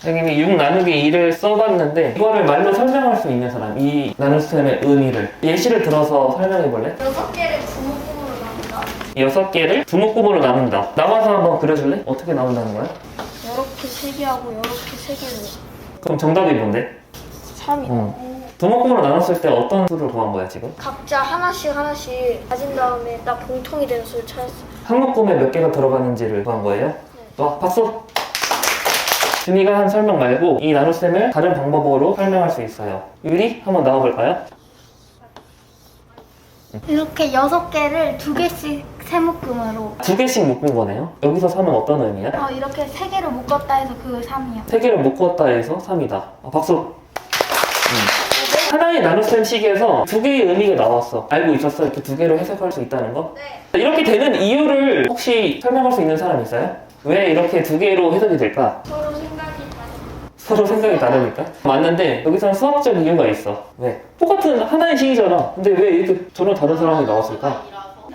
선생님이 6 나누기 2를 써봤는데 이거를 말로 설명할 수 있는 사람, 이 나눗셈의 의미를 예시를 들어서 설명해 볼래? 6개를 부목금으로 나눈다. 6개를 부목금으로 나눈다. 나와서 한번 그려줄래? 어떻게 나온다는 거야? 이렇게 3개하고 이렇게 3개를 그럼 정답이 뭔데? 3이요. 부목금으로 나눴을 때 어떤 수를 구한 거야 지금? 각자 하나씩 가진 다음에 딱 공통이 되는 수를 찾았어요. 한 묶음에 몇 개가 들어가는지를 구한 거예요? 와, 박수! 준이가 한 설명 말고 이 나눗셈을 다른 방법으로 설명할 수 있어요. 유리? 한번 나와볼까요? 이렇게 6개를 2개씩 세묶음으로 2개씩 묶은 거네요. 여기서 3은 어떤 의미야? 이렇게 3개를 묶었다 해서 그 3이요. 3개를 묶었다 해서 3이다. 박수! 하나의 나눗셈 식에서 2개의 의미가 나왔어. 알고 있었어? 이렇게 2개로 해석할 수 있다는 거? 네. 이렇게 되는 이유를 혹시 설명할 수 있는 사람 있어요? 왜 이렇게 2개로 해석이 될까? 서로 생각이 다르니까? 맞는데 여기서는 수학적 이유가 있어. 왜? 똑같은 하나의 식이잖아. 근데 왜 이렇게 전혀 다른 상황이 나왔을까?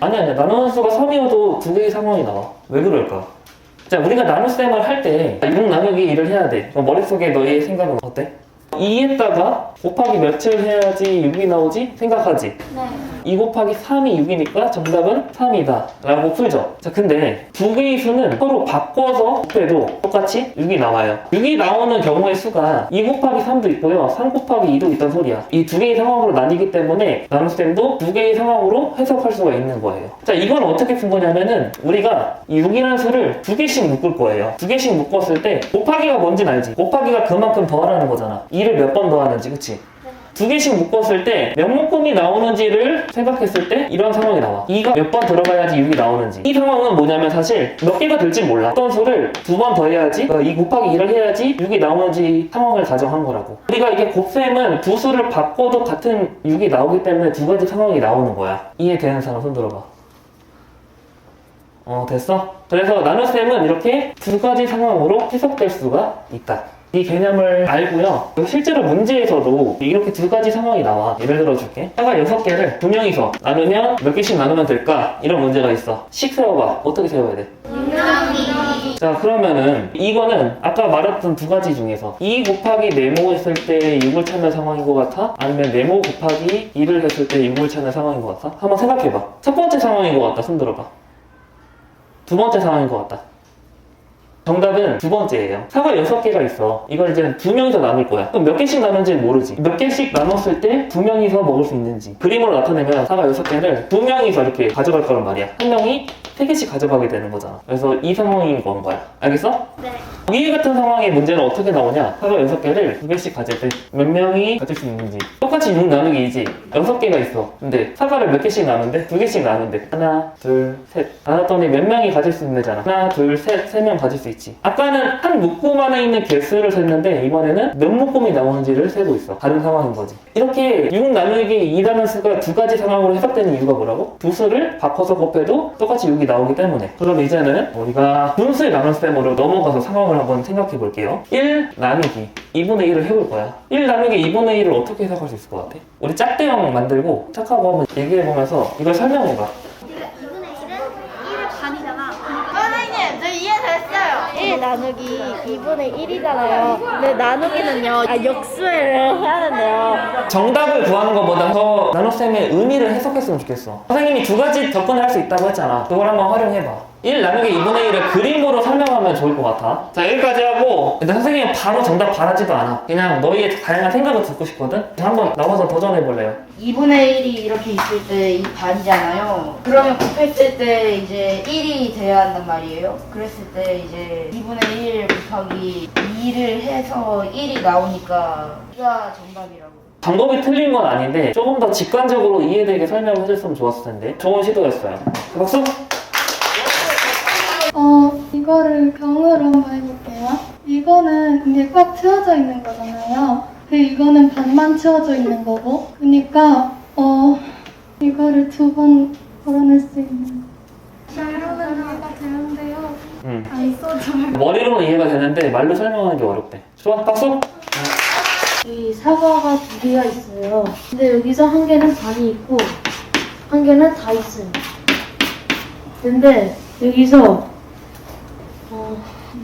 아니야. 나누는 수가 3이어도 2개의 상황이 나와. 왜 그럴까? 자, 우리가 나눗셈을 할 때 6 나누기 2를 해야 돼. 머릿속에 너의 생각은 어때? 2에다가 곱하기 몇을 해야지 6이 나오지? 생각하지? 네. 2 곱하기 3이 6이니까 정답은 3이다 라고 풀죠. 자, 근데 두 개의 수는 서로 바꿔서 곱해도 똑같이 6이 나와요. 6이 나오는 경우의 수가 2 곱하기 3도 있고요, 3 곱하기 2도 있단 소리야. 이 두 개의 상황으로 나뉘기 때문에 나눗셈도 두 개의 상황으로 해석할 수가 있는 거예요. 자, 이건 어떻게 푼 거냐면은 우리가 이 6이라는 수를 2개씩 묶을 거예요. 2개씩 묶었을 때 곱하기가 뭔지는 알지? 곱하기가 그만큼 더하라는 거잖아. 2를 몇 번 더하는지, 그치? 2개씩 묶었을 때 몇 묶음이 나오는지를 생각했을 때 이런 상황이 나와. 2가 몇 번 들어가야지 6이 나오는지. 이 상황은 뭐냐면 사실 몇 개가 될지 몰라. 어떤 수를 2번 더 해야지, 2 곱하기 2를 해야지 6이 나오는지 상황을 가정한 거라고. 우리가 이게 곱셈은 두 수를 바꿔도 같은 6이 나오기 때문에 두 가지 상황이 나오는 거야. 이해되는 사람 손 들어봐. 됐어? 그래서 나눗셈은 이렇게 두 가지 상황으로 해석될 수가 있다. 이 개념을 알고요. 실제로 문제에서도 이렇게 두 가지 상황이 나와. 예를 들어 줄게. 사과 6개를 두 명이서 나누면 몇 개씩 나누면 될까? 이런 문제가 있어. 식 세워봐. 어떻게 세워야 돼? 자, 그러면은 이거는 아까 말했던 두 가지 중에서 2 곱하기 네모 했을 때 6을 찾는 상황인 것 같아? 아니면 네모 곱하기 2를 했을 때 6을 찾는 상황인 것 같아? 한번 생각해봐. 첫 번째 상황인 것 같다. 손 들어봐. 두 번째 상황인 것 같다. 정답은 두 번째예요. 사과 6개가 있어. 이걸 이제 두 명이서 나눌 거야. 그럼 몇 개씩 나누는지는 모르지. 몇 개씩 나눴을 때 두 명이서 먹을 수 있는지. 그림으로 나타내면 사과 6개를 두 명이서 이렇게 가져갈 거란 말이야. 한 명이 3개씩 가져가게 되는 거잖아. 그래서 이 상황인 건 거야. 알겠어? 네. 위 같은 상황의 문제는 어떻게 나오냐? 사과 6개를 2개씩 가질 때 몇 명이 가질 수 있는지. 똑같이 6 나누기 2지. 6개가 있어. 근데 사과를 몇 개씩 나눈대? 2개씩 나눈대. 하나, 둘, 셋. 나눴더니 몇 명이 가질 수 있는 거잖아. 하나, 둘, 셋. 3명 가질 수 있지. 아까는 한 묶음 안에 있는 개수를 셌는데 이번에는 몇 묶음이 나오는지를 세고 있어. 다른 상황인 거지. 이렇게 6 나누기 2라는 수가 두 가지 상황으로 해석되는 이유가 뭐라고? 두 수를 바꿔서 곱해도 똑같이 6이 나오기 때문에. 그럼 이제는 우리가 분수의 나눗셈으로 넘어가서 상황을 한번 생각해 볼게요. 1 나누기 2분의 1을 해볼 거야. 1 나누기 2분의 1을 어떻게 해석할 수 있을 것 같아? 우리 짝대형 만들고 짝하고 한번 얘기해 보면서 이걸 설명해 봐. 2분의 1은 1의 반이잖아. 선생님, 저 이해됐어요. 1 나누기 2분의 1이잖아요. 근데 나누기는요, 역수회를 해야 된대요. 정답을 구하는 것보다 더 나눗셈의 의미를 해석했으면 좋겠어. 선생님이 두 가지 접근을 할 수 있다고 했잖아. 그걸 한번 활용해봐. 1 나누기 2분의 1을 그림으로 설명하면 좋을 것 같아. 자, 여기까지 하고 근데 선생님은 바로 정답 바라지도 않아. 그냥 너희의 다양한 생각을 듣고 싶거든? 한번 나와서 도전해볼래요? 2분의 1이 이렇게 있을 때 이 반이잖아요. 그러면 곱했을 때 이제 1이 돼야 한단 말이에요. 그랬을 때 이제 2분의 1 곱하기 2를 해서 1이 나오니까 2가 정답이라고. 방법이 틀린 건 아닌데 조금 더 직관적으로 이해되게 설명해줬으면 좋았을 텐데 좋은 시도였어요. 박수! 이거를 병으로 한번 해볼게요. 이거는 이게 꽉 채워져 있는 거잖아요. 근데 이거는 반만 채워져 있는 거고. 그러니까 이거를 두 번 걸어낼 수 있는. 이러면 이해가 되는데요. 안 써줘요. 머리로는 이해가 되는데 말로 설명하는 게 어렵대. 좋아, 박수! 이 사과가 두 개가 있어요. 근데 여기서 한 개는 반이 있고 한 개는 다 있어요. 근데 여기서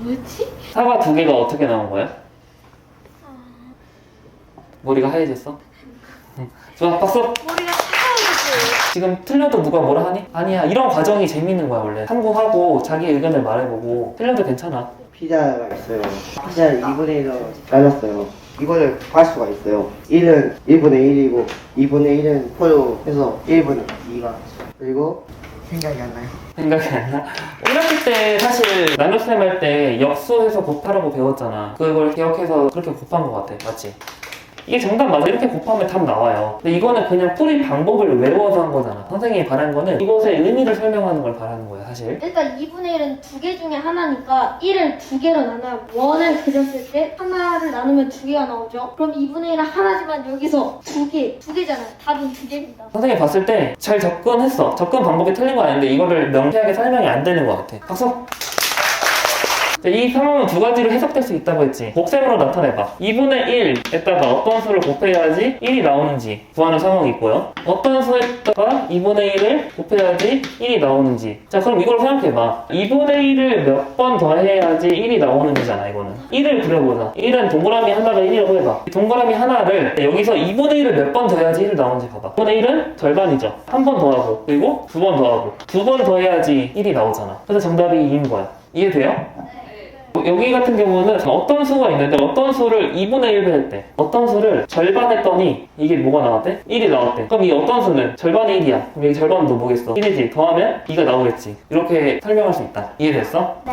뭐지? 사과 두 개가 어떻게 나온 거야? 머리가 하얘졌어? 좋아, 박수! 머리가 차가워졌어요. 지금 틀려도 누가 뭐라 하니? 아니야, 이런 과정이 재밌는 거야 원래. 참고하고 자기 의견을 말해보고 틀려도 괜찮아. 피자가 있어요. 피자를 2분의 1로 나눴어요. 이거를 구할 수가 있어요. 1은 1분의 1이고 2분의 1은 포로 해서 1분의 2가 그리고 생각이 안 나요. 생각이 안 나? 1학기 때 사실 나눗셈 할 때 역수해서 곱하라고 배웠잖아. 그걸 기억해서 그렇게 곱한 것 같아. 맞지? 이게 정답 맞아. 이렇게 곱하면 답 나와요. 근데 이거는 그냥 풀이 방법을 외워서 한 거잖아. 선생님이 바란 거는 이것의 의미를 설명하는 걸 바라는 거야, 사실. 일단 2분의 1은 두 개 중에 하나니까 1을 두 개로 나눠요. 원을 그렸을 때 하나를 나누면 두 개가 나오죠. 그럼 2분의 1은 하나지만 여기서 두 개잖아요. 답은 두 개입니다. 선생님이 봤을 때 잘 접근했어. 접근 방법이 틀린 건 아닌데 이거를 명쾌하게 설명이 안 되는 것 같아. 박수! 이 상황은 두 가지로 해석될 수 있다고 했지. 곱셈으로 나타내봐. 2분의 1에다가 어떤 수를 곱해야지 1이 나오는지 구하는 상황이 있고요. 어떤 수에다가 2분의 1을 곱해야지 1이 나오는지. 자, 그럼 이걸 생각해봐. 2분의 1을 몇 번 더해야지 1이 나오는지잖아, 이거는. 1을 그려보자. 1은 동그라미 하나가 1이라고 해봐. 동그라미 하나를 여기서 2분의 1을 몇 번 더해야지 1이 나오는지 봐봐. 2분의 1은 절반이죠. 한 번 더하고 그리고 두 번 더하고 두 번 더해야지 1이 나오잖아. 그래서 정답이 2인 거야. 이해돼요? 여기 같은 경우는 어떤 수가 있는데 어떤 수를 2분의 1배 했대. 어떤 수를 절반 했더니 이게 뭐가 나왔대? 1이 나왔대. 그럼 이 어떤 수는 절반이 1이야. 그럼 여기 절반은 뭐겠어? 1이지. 더하면 2가 나오겠지. 이렇게 설명할 수 있다. 이해됐어? 네.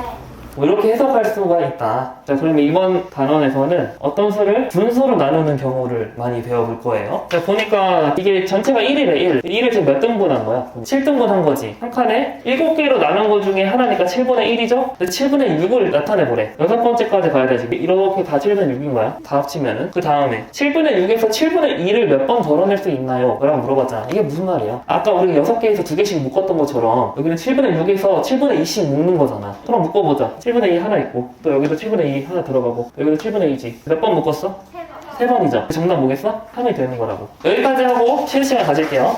뭐 이렇게 해석할 수가 있다. 자, 그러면 이번 단원에서는 어떤 수를 분수로 나누는 경우를 많이 배워볼 거예요. 자, 보니까 이게 전체가 1이래, 1. 1을 지금 몇 등분 한 거야? 7등분 한 거지. 한 칸에 7개로 나눈 거 중에 하나니까 7분의 1이죠? 근데 7분의 6을 나타내보래. 6번째까지 가야 되지. 이렇게 다 7분의 6인 거야. 다 합치면은. 그 다음에 7분의 6에서 7분의 2를 몇 번 덜어낼 수 있나요? 라고 물어봤잖아. 이게 무슨 말이야? 아까 우리 6개에서 2개씩 묶었던 것처럼 여기는 7분의 6에서 7분의 2씩 묶는 거잖아. 그럼 묶어보자. 7분의 2 하나 있고 또 여기도 7분의 2 하나 들어가고 여기도 7분의 2지. 몇 번 묶었어? 3번이죠. 정답 뭐겠어? 3이 되는 거라고. 여기까지 하고 쉬는 시간 가질게요.